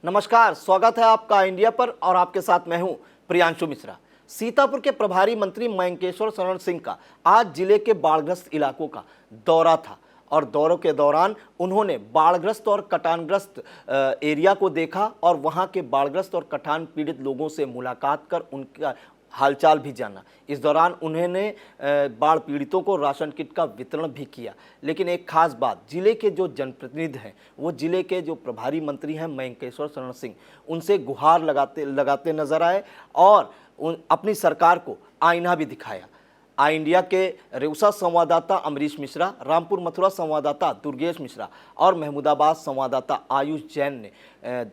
नमस्कार, स्वागत है आपका इंडिया पर और आपके साथ मैं हूं प्रियांशु मिश्रा। सीतापुर के प्रभारी मंत्री मयंकेश्वर शरण सिंह का आज जिले के बाढ़ग्रस्त इलाकों का दौरा था और दौरे के दौरान उन्होंने बाढ़ग्रस्त और कटानग्रस्त एरिया को देखा और वहां के बाढ़ग्रस्त और कटान पीड़ित लोगों से मुलाकात कर उनका हालचाल भी जाना। इस दौरान उन्होंने बाढ़ पीड़ितों को राशन किट का वितरण भी किया। लेकिन एक खास बात, जिले के जो जनप्रतिनिधि हैं वो जिले के जो प्रभारी मंत्री हैं मयंकेश्वर शरण सिंह, उनसे गुहार लगाते नजर आए और अपनी सरकार को आईना भी दिखाया। आई इंडिया के रेउसा संवाददाता अमरीश मिश्रा, रामपुर मथुरा संवाददाता दुर्गेश मिश्रा और महमूदाबाद संवाददाता आयुष जैन ने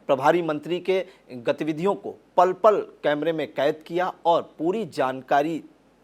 प्रभारी मंत्री के गतिविधियों को पल पल कैमरे में कैद किया और पूरी जानकारी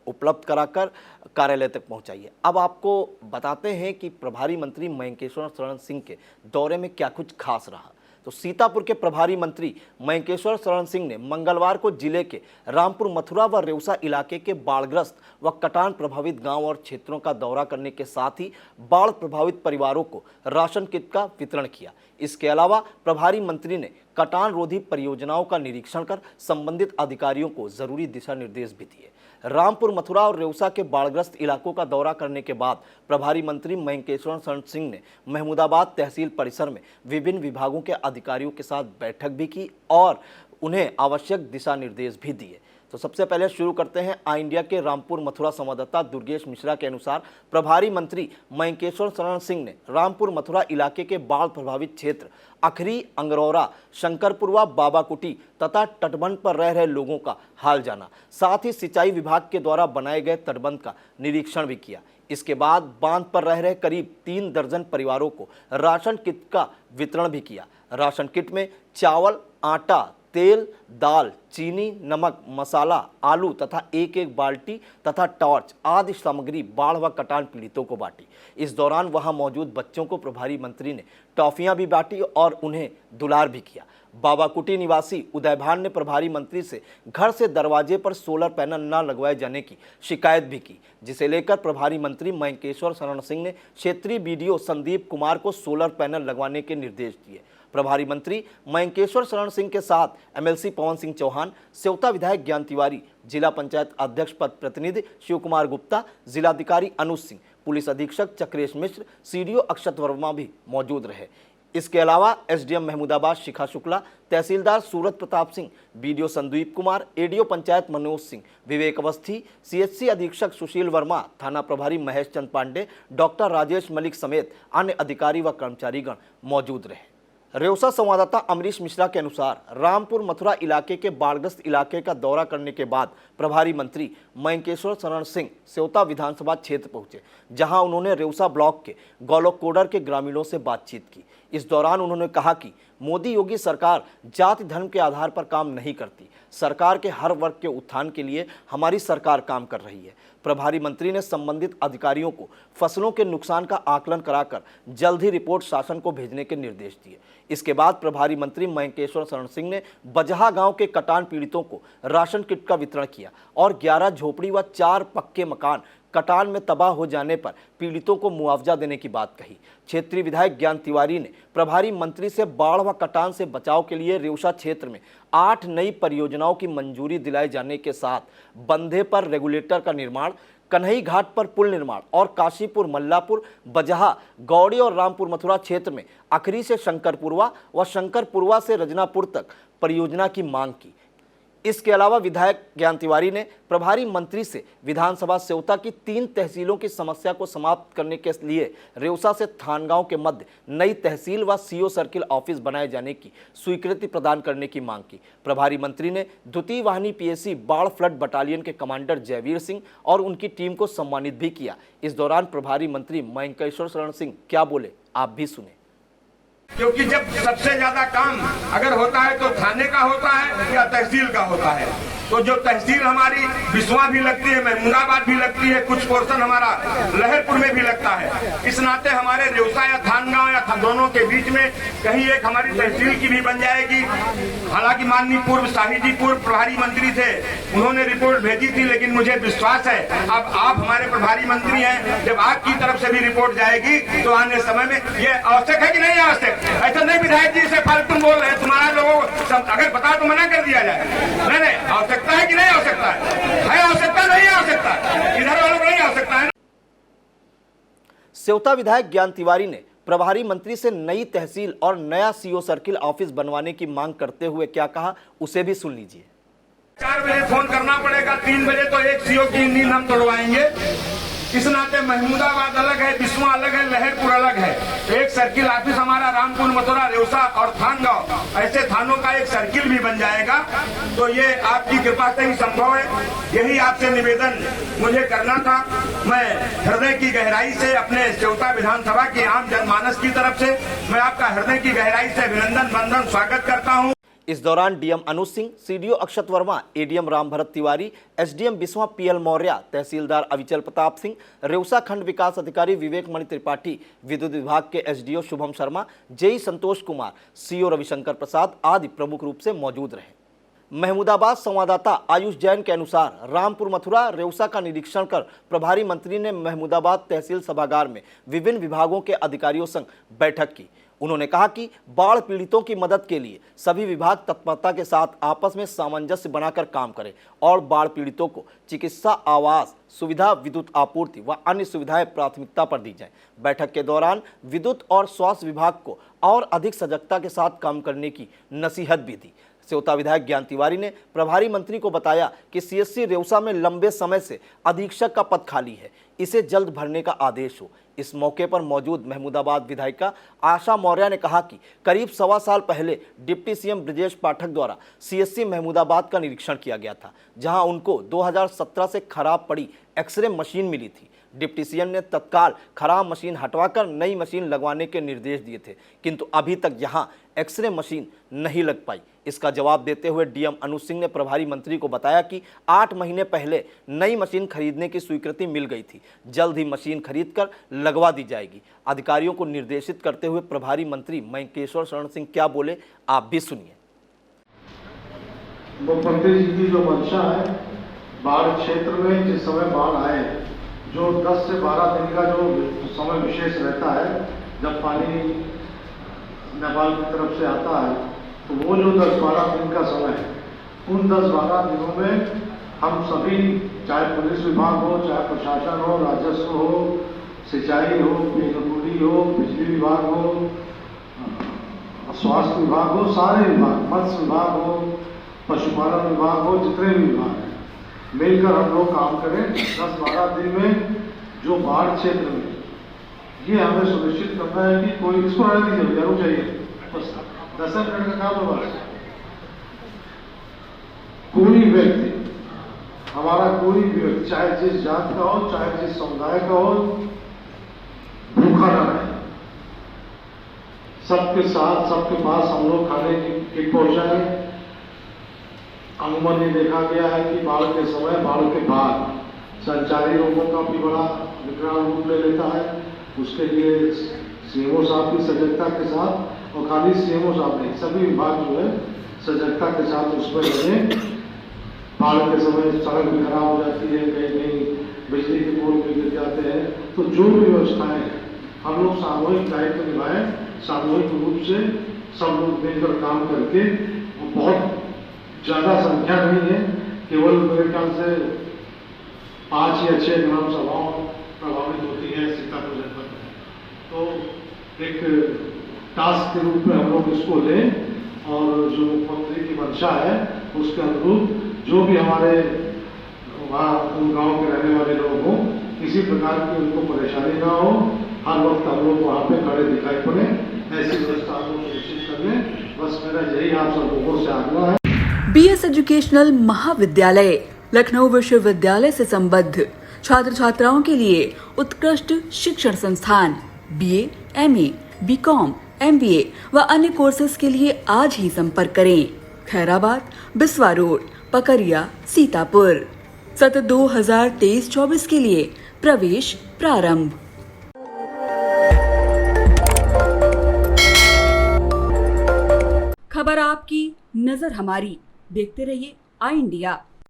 उपलब्ध कराकर कार्यालय तक पहुंचाई है। अब आपको बताते हैं कि प्रभारी मंत्री मयंकेश्वर शरण सिंह के दौरे में क्या कुछ खास रहा। तो सीतापुर के प्रभारी मंत्री मयंकेश्वर शरण सिंह ने मंगलवार को जिले के रामपुर मथुरा व रेउसा इलाके के बाढ़ग्रस्त व कटान प्रभावित गांव और क्षेत्रों का दौरा करने के साथ ही बाढ़ प्रभावित परिवारों को राशन किट का वितरण किया। इसके अलावा प्रभारी मंत्री ने कटान रोधी परियोजनाओं का निरीक्षण कर संबंधित अधिकारियों को जरूरी दिशा निर्देश भी दिए। रामपुर मथुरा और रेउसा के बाढ़ग्रस्त इलाकों का दौरा करने के बाद प्रभारी मंत्री मयंकेश्वर शरण सिंह ने महमूदाबाद तहसील परिसर में विभिन्न विभागों के अधिकारियों के साथ बैठक भी की और उन्हें आवश्यक दिशा निर्देश भी दिए। तो सबसे पहले शुरू करते हैं आई इंडिया के रामपुर मथुरा संवाददाता दुर्गेश मिश्रा के अनुसार प्रभारी मंत्री मयंकेश्वर शरण सिंह ने रामपुर मथुरा इलाके के बाढ़ प्रभावित क्षेत्र अखरी, अंगरौरा, शंकरपुरवा, बाबाकुटी तथा तटबंध पर रह रहे लोगों का हाल जाना। साथ ही सिंचाई विभाग के द्वारा बनाए गए तटबंध का निरीक्षण भी किया। इसके बाद बांध पर रह रहे करीब 3 दर्जन परिवारों को राशन किट का वितरण भी किया। राशन किट में चावल, आटा, तेल, दाल, चीनी, नमक, मसाला, आलू तथा एक बाल्टी तथा टॉर्च आदि सामग्री बाढ़ व कटान पीड़ितों को बांटी। इस दौरान वहां मौजूद बच्चों को प्रभारी मंत्री ने टॉफियां भी बांटी और उन्हें दुलार भी किया। बाबाकुटी निवासी उदयभान ने प्रभारी मंत्री से घर से दरवाजे पर सोलर पैनल न लगवाए जाने की शिकायत भी की, जिसे लेकर प्रभारी मंत्री मयंकेश्वर शरण सिंह ने क्षेत्रीय बीडीओ संदीप कुमार को सोलर पैनल लगवाने के निर्देश दिए। प्रभारी मंत्री मयंकेश्वर शरण सिंह के साथ एमएलसी पवन सिंह चौहान, सेवता विधायक ज्ञान तिवारी, जिला पंचायत अध्यक्ष पद प्रतिनिधि शिव कुमार गुप्ता, जिलाधिकारी अनुज सिंह, पुलिस अधीक्षक चक्रेश मिश्र, सीडीओ अक्षत वर्मा भी मौजूद रहे। इसके अलावा एसडीएम महमूदाबाद शिखा शुक्ला, तहसीलदार सूरत प्रताप सिंह, बीडीओ संदीप कुमार, एडीओ पंचायत मनोज सिंह, विवेक अवस्थी, सीएचसी अधीक्षक सुशील वर्मा, थाना प्रभारी महेश चंद पांडे, डॉक्टर राजेश मलिक समेत अन्य अधिकारी व कर्मचारीगण मौजूद रहे। रेउसा संवाददाता अमरीश मिश्रा के अनुसार रामपुर मथुरा इलाके के बाढ़ग्रस्त इलाके का दौरा करने के बाद प्रभारी मंत्री मयंकेश्वर शरण सिंह सेवता विधानसभा क्षेत्र पहुंचे, जहां उन्होंने रेउसा ब्लॉक के गौलोकोडर के ग्रामीणों से बातचीत की। इस दौरान उन्होंने कहा कि मोदी योगी सरकार जाति धर्म के आधार पर काम नहीं करती। सरकार के हर वर्ग के उत्थान के लिए हमारी सरकार काम कर रही है। प्रभारी मंत्री ने संबंधित अधिकारियों को फसलों के नुकसान का आकलन कराकर जल्द ही रिपोर्ट शासन को भेजने के निर्देश दिए। इसके बाद प्रभारी मंत्री मयंकेश्वर शरण सिंह ने बजहा गांव के कटान पीड़ितों को राशन किट का वितरण किया और 11 झोपड़ी व 4 पक्के मकान कटान में तबाह हो जाने पर पीड़ितों को मुआवजा देने की बात कही। क्षेत्रीय विधायक ज्ञान तिवारी ने प्रभारी मंत्री से बाढ़ व कटान से बचाव के लिए रेउसा क्षेत्र में 8 नई परियोजनाओं की मंजूरी दिलाए जाने के साथ बंधे पर रेगुलेटर का निर्माण, कन्हई घाट पर पुल निर्माण और काशीपुर, मल्लापुर, बजहा, गौड़ी और रामपुर मथुरा क्षेत्र में अखरी से शंकरपुरवा व शंकरपुरवा से रजनापुर तक परियोजना की मांग की। इसके अलावा विधायक ज्ञान तिवारी ने प्रभारी मंत्री से विधानसभा सेवता की 3 तहसीलों की समस्या को समाप्त करने के लिए रेउसा से थानगांव के मध्य नई तहसील व सीओ सर्किल ऑफिस बनाए जाने की स्वीकृति प्रदान करने की मांग की। प्रभारी मंत्री ने द्वितीय वाहिनी पीएसी बाढ़ फ्लड बटालियन के कमांडर जयवीर सिंह और उनकी टीम को सम्मानित भी किया। इस दौरान प्रभारी मंत्री मयंकेश्वर शरण सिंह क्या बोले, आप भी सुने। क्योंकि जब सबसे ज्यादा काम अगर होता है तो थाने का होता है या तहसील का होता है। तो जो तहसील हमारी बिस्वा भी लगती है, महमूदाबाद भी लगती है, कुछ पोर्शन हमारा लहरपुर में भी लगता है। इस नाते हमारे रेउसा या थानगांव या दोनों के बीच में कहीं एक हमारी तहसील की भी बन जाएगी। हालांकि माननीय पूर्व शाही जी पूर्व प्रभारी मंत्री थे, उन्होंने रिपोर्ट भेजी थी, लेकिन मुझे विश्वास है अब आप हमारे प्रभारी मंत्री हैं, जब आपकी तरफ से भी रिपोर्ट जाएगी तो आने समय में ये आवश्यक है कि नहीं आवश्यक। ऐसा नहीं विधायक जी से फालतू बोल रहे हैं, तुम्हारा लोगों को अगर बता तो मना कर दिया जाए। नहीं, आवश्यकता है कि नहीं आवश्यकता है आवश्यकता नहीं आवश्यकता, इधर वालों को नहीं आवश्यकता है। सेवता विधायक ज्ञान तिवारी ने प्रभारी मंत्री से नई तहसील और नया सीओ सर्किल ऑफिस बनवाने की मांग करते हुए क्या कहा, उसे भी सुन लीजिए। 4 बजे फोन करना पड़ेगा, 3 बजे तो एक सीओ की नींद हम तोड़वाएंगे। इस नाते महमूदाबाद अलग है, बिस्वा अलग है, लहरपुर अलग है। एक सर्किल ऑफिस हमारा रामपुर, मथुरा, रेवसा और थानगांव, ऐसे थानों का एक सर्किल भी बन जाएगा। तो ये आपकी कृपा से ही संभव है। यही आपसे निवेदन मुझे करना था। मैं हृदय की गहराई से अपने सेवता विधानसभा की आम जनमानस की तरफ से मैं आपका हृदय की गहराई से अभिनंदन वंदन स्वागत करता हूँ। इस दौरान DM Anuj Singh, CDO Akshat Verma, ADM Ram Bharat Tiwari, SDM Biswa PL Maurya, तहसीलदार अविचल प्रताप सिंह, रेवसा खंड विकास अधिकारी विवेक मणि त्रिपाठी, विद्युत विभाग के SDO Shubham Sharma, JE Santosh Kumar, CO Ravishankar Prasad आदि प्रमुख रूप से मौजूद रहे। महमूदाबाद संवाददाता आयुष जैन के अनुसार रामपुर, मथुरा, रेवसा का निरीक्षण कर प्रभारी मंत्री ने महमूदाबाद तहसील सभागार में विभिन्न विभागों के अधिकारियों संग बैठक की। उन्होंने कहा कि बाढ़ पीड़ितों की मदद के लिए सभी विभाग तत्परता के साथ आपस में सामंजस्य बनाकर काम करें और बाढ़ पीड़ितों को चिकित्सा, आवास सुविधा, विद्युत आपूर्ति व अन्य सुविधाएं प्राथमिकता पर दी जाएं। बैठक के दौरान विद्युत और स्वास्थ्य विभाग को और अधिक सजगता के साथ काम करने की नसीहत भी दी। सेवता विधायक ज्ञान तिवारी ने प्रभारी मंत्री को बताया कि सीएससी रेवसा में लंबे समय से अधीक्षक का पद खाली है, इसे जल्द भरने का आदेश हो। इस मौके पर मौजूद महमूदाबाद विधायिका आशा मौर्य ने कहा कि करीब 1.25 साल पहले डिप्टी सीएम ब्रजेश पाठक द्वारा सीएससी महमूदाबाद का निरीक्षण किया गया था, जहां उनको 2017 से खराब पड़ी एक्सरे मशीन मिली थी। डिप्टी सीएम ने तत्काल खराब मशीन हटवाकर नई मशीन लगवाने के निर्देश दिए थे, किंतु अभी तक यहां एक्सरे मशीन नहीं लग पाई। इसका जवाब देते हुए डीएम अनुज सिंह ने प्रभारी मंत्री को बताया कि 8 महीने पहले नई मशीन खरीदने की स्वीकृति मिल गई थी, जल्द ही मशीन खरीदकर लगवा दी जाएगी। अधिकारियों को निर्देशित करते हुए प्रभारी मंत्री मयंकेश्वर शरण सिंह क्या बोले, आप भी सुनिए। मुख्यमंत्री जी की जो मंशा है, बाढ़ क्षेत्र में जिस समय बाढ़ आए, जो 10 से 12 दिन का जो समय विशेष रहता है, जब पानी नेपाल की तरफ से आता है, तो वो जो 10-12 दिन का समय है, उन 10-12 दिनों में हम सभी, चाहे पुलिस विभाग हो, चाहे प्रशासन हो, राजस्व हो, सिंचाई हो, पीडब्ल्यूडी हो, बिजली विभाग हो, स्वास्थ्य विभाग हो, सारे विभाग, मत्स्य विभाग हो, पशुपालन विभाग हो, जितने भी विभाग हैं, मिलकर हम लोग काम करें। 10-12 दिन में जो बाढ़ क्षेत्र में, ये हमें सुनिश्चित करना है कि कोई इसको रहने की जरूर चाहिए, बस 10 मिनट का काम होगा। कोई व्यक्ति, हमारा कोई भी व्यक्ति, चाहे जिस जात का हो, चाहे जिस समुदाय का हो, भूखा न रहे। सबके साथ, सबके पास हम लोग खाने की किट पहुंचाएं। अमूमन ये देखा गया है कि बाढ़ के समय, बाढ़ के बाद संचारी रोगों का भी बड़ा विकराल रूप ले लेता है। उसके लिए सीएमओ साहब की सजगता के साथ, और खाली सीएमओ साहब नहीं, सभी विभाग जो है सजगता के साथ उस पर लगे। बाढ़ के समय सड़क भी खराब हो जाती है, कहीं कहीं बिजली के पोल भी गिर जाते हैं, तो जो भी व्यवस्थाएं हैं हम लोग सामूहिक दायित्व निभाएं, सामूहिक रूप से सब लोग मिलकर काम करके। बहुत ज़्यादा संख्या नहीं है, केवल मेरे ख्याल से 5 या 6 ग्राम सभाओं प्रभावित होती है सीतापुर जनपद में। तो एक टास्क के रूप में हम लोग इसको लें, और जो मुख्यमंत्री की मंशा है उसके अनुरूप जो भी हमारे वहाँ उन गाँव के रहने वाले लोग हों, किसी प्रकार की उनको परेशानी ना हो, हर वक्त हम लोग वहाँ पे खड़े दिखाई पड़े, ऐसी व्यवस्था हम लोग सुनिश्चित कर लें। बस मेरा यही आप सब लोगों से आग्रह है। बीएस एजुकेशनल महाविद्यालय लखनऊ विश्वविद्यालय से संबद्ध छात्र छात्राओं के लिए उत्कृष्ट शिक्षण संस्थान बीए, एमए, बीकॉम, एमबीए व अन्य कोर्सेज के लिए आज ही संपर्क करें। खैराबाद, बिस्वा रोड, पकरिया, सीतापुर। सत्र 2023-24 के लिए प्रवेश प्रारंभ। आपकी, नजर हमारी। देखते रहिए आई इंडिया।